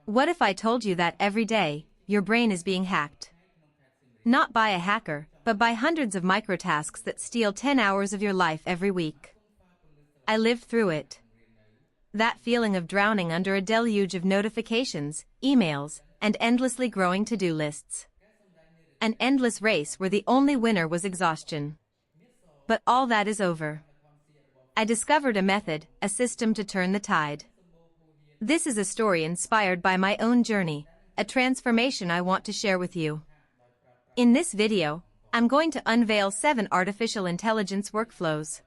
What if I told you that every day, your brain is being hacked? Not by a hacker, but by hundreds of microtasks that steal 10 hours of your life every week. I lived through it. That feeling of drowning under a deluge of notifications, emails, and endlessly growing to-do lists. An endless race where the only winner was exhaustion. But all that is over. I discovered a method, a system to turn the tide. This is a story inspired by my own journey, a transformation I want to share with you. In this video, I'm going to unveil 7 artificial intelligence workflows.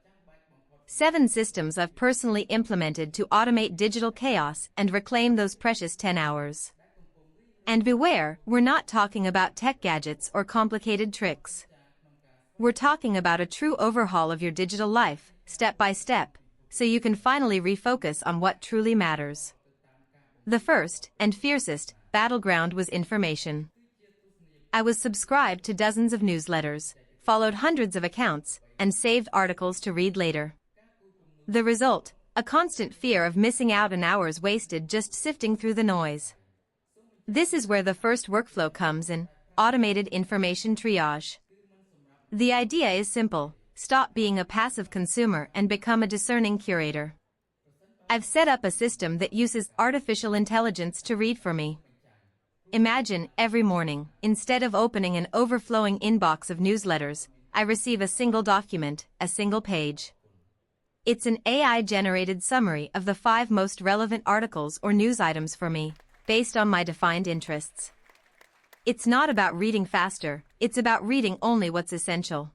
7 systems I've personally implemented to automate digital chaos and reclaim those precious 10 hours. And beware, we're not talking about tech gadgets or complicated tricks. We're talking about a true overhaul of your digital life, step by step, so you can finally refocus on what truly matters. The first, and fiercest, battleground was information. I was subscribed to dozens of newsletters, followed hundreds of accounts, and saved articles to read later. The result, a constant fear of missing out on hours wasted just sifting through the noise. This is where the first workflow comes in, automated information triage. The idea is simple: stop being a passive consumer and become a discerning curator. I've set up a system that uses artificial intelligence to read for me. Imagine, every morning, instead of opening an overflowing inbox of newsletters, I receive a single document, a single page. It's an AI-generated summary of the 5 most relevant articles or news items for me, based on my defined interests. It's not about reading faster, it's about reading only what's essential.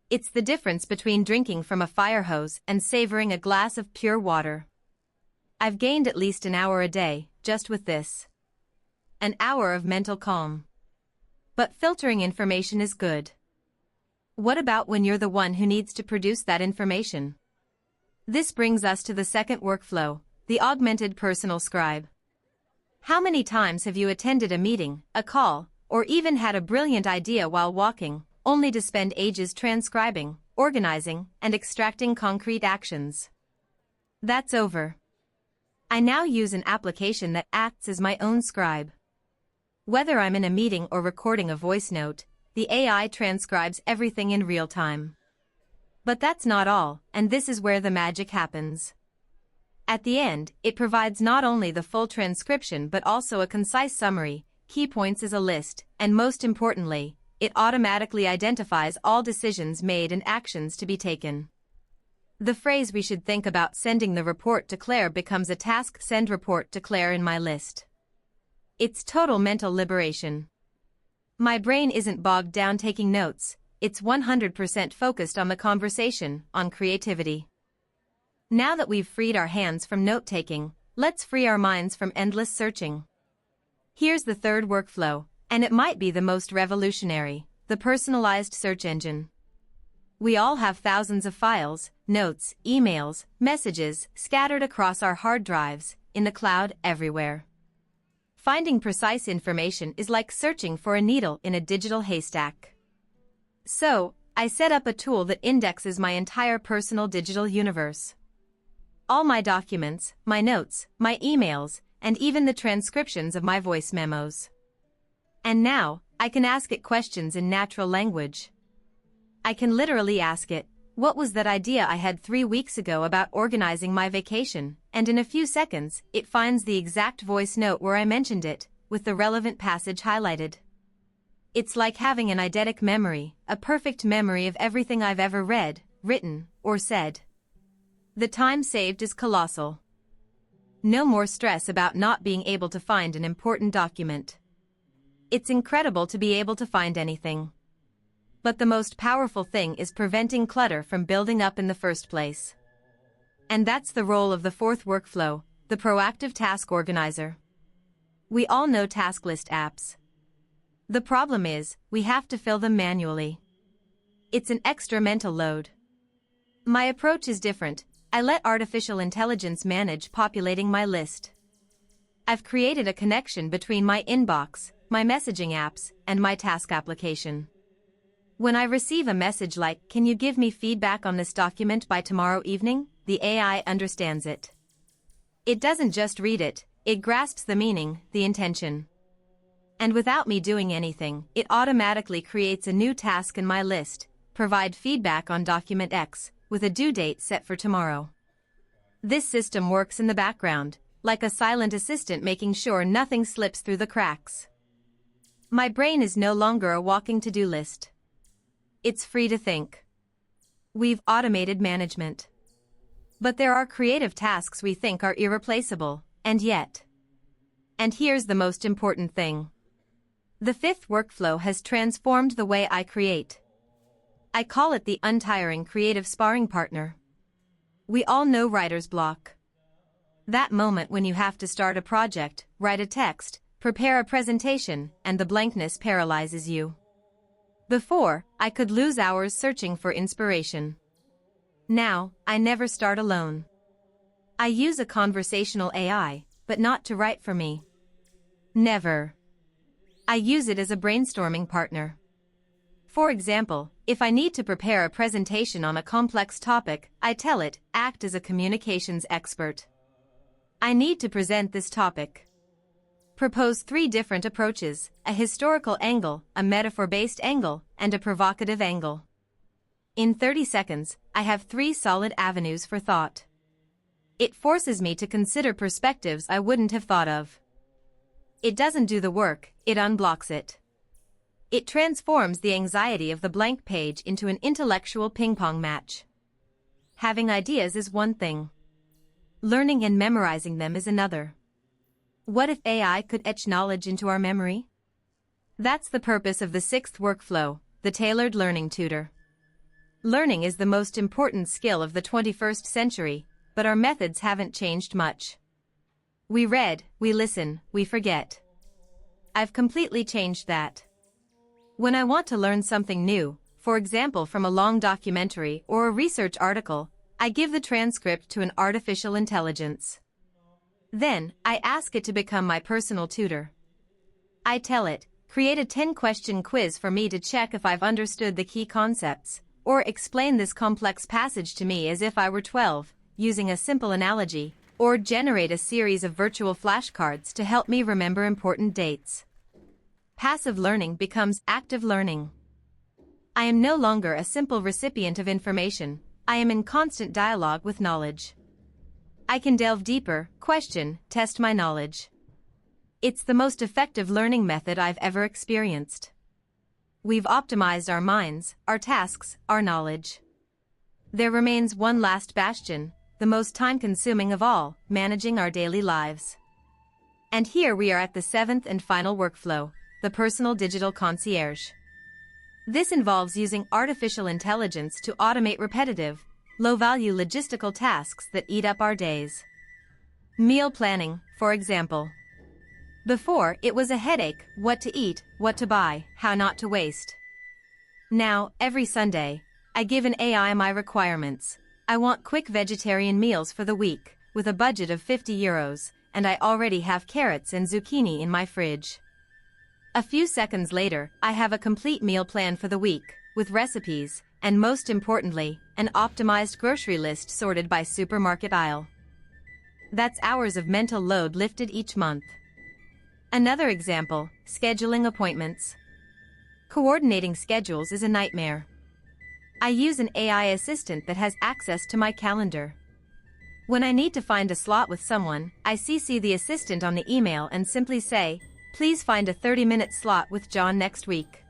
It's the difference between drinking from a fire hose and savoring a glass of pure water. I've gained at least an hour a day, just with this. An hour of mental calm. But filtering information is good. What about when you're the one who needs to produce that information? This brings us to the second workflow, the augmented personal scribe. How many times have you attended a meeting, a call, or even had a brilliant idea while walking, only to spend ages transcribing, organizing, and extracting concrete actions? That's over. I now use an application that acts as my own scribe. Whether I'm in a meeting or recording a voice note, the AI transcribes everything in real time. But that's not all, and this is where the magic happens. At the end, it provides not only the full transcription but also a concise summary, key points as a list, and most importantly, it automatically identifies all decisions made and actions to be taken. The phrase "we should think about sending the report to Claire" becomes a task: send report to Claire in my list. It's total mental liberation. My brain isn't bogged down taking notes, it's 100% focused on the conversation, on creativity. Now that we've freed our hands from note-taking, let's free our minds from endless searching. Here's the third workflow, and it might be the most revolutionary: the personalized search engine. We all have thousands of files, notes, emails, messages, scattered across our hard drives, in the cloud, everywhere. Finding precise information is like searching for a needle in a digital haystack. So, I set up a tool that indexes my entire personal digital universe. All my documents, my notes, my emails, and even the transcriptions of my voice memos. And now, I can ask it questions in natural language. I can literally ask it, "What was that idea I had 3 weeks ago about organizing my vacation?" And in a few seconds, it finds the exact voice note where I mentioned it, with the relevant passage highlighted. It's like having an eidetic memory, a perfect memory of everything I've ever read, written, or said. The time saved is colossal. No more stress about not being able to find an important document. It's incredible to be able to find anything. But the most powerful thing is preventing clutter from building up in the first place. And that's the role of the fourth workflow, the proactive task organizer. We all know task list apps. The problem is, we have to fill them manually. It's an extra mental load. My approach is different. I let artificial intelligence manage populating my list. I've created a connection between my inbox, my messaging apps, and my task application. When I receive a message like, "Can you give me feedback on this document by tomorrow evening?" the AI understands it. It doesn't just read it, It grasps the meaning, the intention. And without me doing anything, it automatically creates a new task in my list, provide feedback on document X, with a due date set for tomorrow. This system works in the background, like a silent assistant making sure nothing slips through the cracks. My brain is no longer a walking to-do list. It's free to think. We've automated management. But there are creative tasks we think are irreplaceable, and yet. And here's the most important thing. The fifth workflow has transformed the way I create. I call it the untiring creative sparring partner. We all know writer's block. That moment when you have to start a project, write a text, prepare a presentation, and the blankness paralyzes you. Before, I could lose hours searching for inspiration. Now, I never start alone. I use a conversational AI, but not to write for me. Never. I use it as a brainstorming partner. For example, if I need to prepare a presentation on a complex topic, I tell it, act as a communications expert. I need to present this topic. Propose 3 different approaches, a historical angle, a metaphor-based angle, and a provocative angle. In 30 seconds, I have 3 solid avenues for thought. It forces me to consider perspectives I wouldn't have thought of. It doesn't do the work, it unblocks it. It transforms the anxiety of the blank page into an intellectual ping-pong match. Having ideas is one thing. Learning and memorizing them is another. What if AI could etch knowledge into our memory? That's the purpose of the 6th workflow, the tailored learning tutor. Learning is the most important skill of the 21st century, but our methods haven't changed much. We read, we listen, we forget. I've completely changed that. When I want to learn something new, for example from a long documentary or a research article, I give the transcript to an artificial intelligence. Then, I ask it to become my personal tutor. I tell it, create a 10-question quiz for me to check if I've understood the key concepts, or explain this complex passage to me as if I were 12, using a simple analogy, or generate a series of virtual flashcards to help me remember important dates. Passive learning becomes active learning. I am no longer a simple recipient of information, I am in constant dialogue with knowledge. I can delve deeper, question, test my knowledge. It's the most effective learning method I've ever experienced. We've optimized our minds, our tasks, our knowledge. There remains one last bastion, the most time-consuming of all, managing our daily lives. And here we are at the 7th and final workflow, the personal digital concierge. This involves using artificial intelligence to automate repetitive, low-value logistical tasks that eat up our days. Meal planning, for example. Before, it was a headache, what to eat, what to buy, how not to waste. Now, every Sunday, I give an AI my requirements. I want quick vegetarian meals for the week, with a budget of €50, and I already have carrots and zucchini in my fridge. A few seconds later, I have a complete meal plan for the week, with recipes, and most importantly, an optimized grocery list sorted by supermarket aisle. That's hours of mental load lifted each month. Another example, scheduling appointments. Coordinating schedules is a nightmare. I use an AI assistant that has access to my calendar. When I need to find a slot with someone, I CC the assistant on the email and simply say, please find a 30-minute slot with John next week.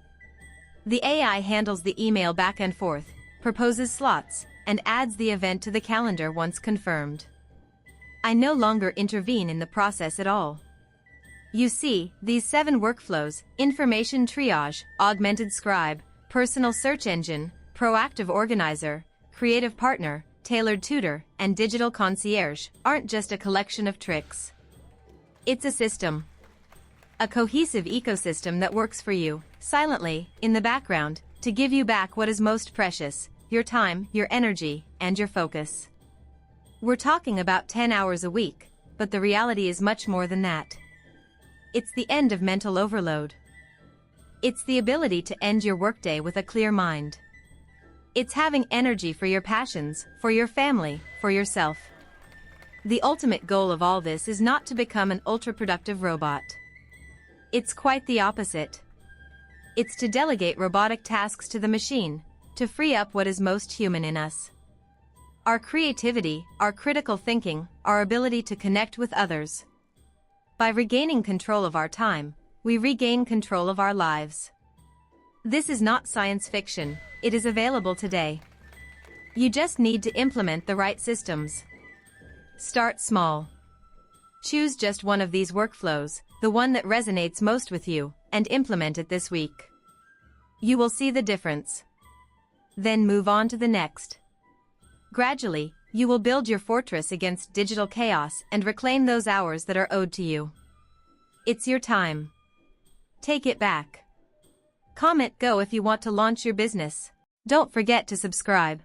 The AI handles the email back and forth, proposes slots, and adds the event to the calendar once confirmed. I no longer intervene in the process at all. You see, these 7 workflows, information triage, augmented scribe, personal search engine, proactive organizer, creative partner, tailored tutor, and digital concierge, aren't just a collection of tricks. It's a system. A cohesive ecosystem that works for you, silently, in the background, to give you back what is most precious, your time, your energy, and your focus. We're talking about 10 hours a week, but the reality is much more than that. It's the end of mental overload. It's the ability to end your workday with a clear mind. It's having energy for your passions, for your family, for yourself. The ultimate goal of all this is not to become an ultra-productive robot. It's quite the opposite. It's to delegate robotic tasks to the machine, to free up what is most human in us. Our creativity, our critical thinking, our ability to connect with others. By regaining control of our time, we regain control of our lives. This is not science fiction, it is available today. You just need to implement the right systems. Start small. Choose just one of these workflows, the one that resonates most with you, and implement it this week. You will see the difference. Then move on to the next. Gradually, you will build your fortress against digital chaos and reclaim those hours that are owed to you. It's your time. Take it back. Comment go if you want to launch your business. Don't forget to subscribe.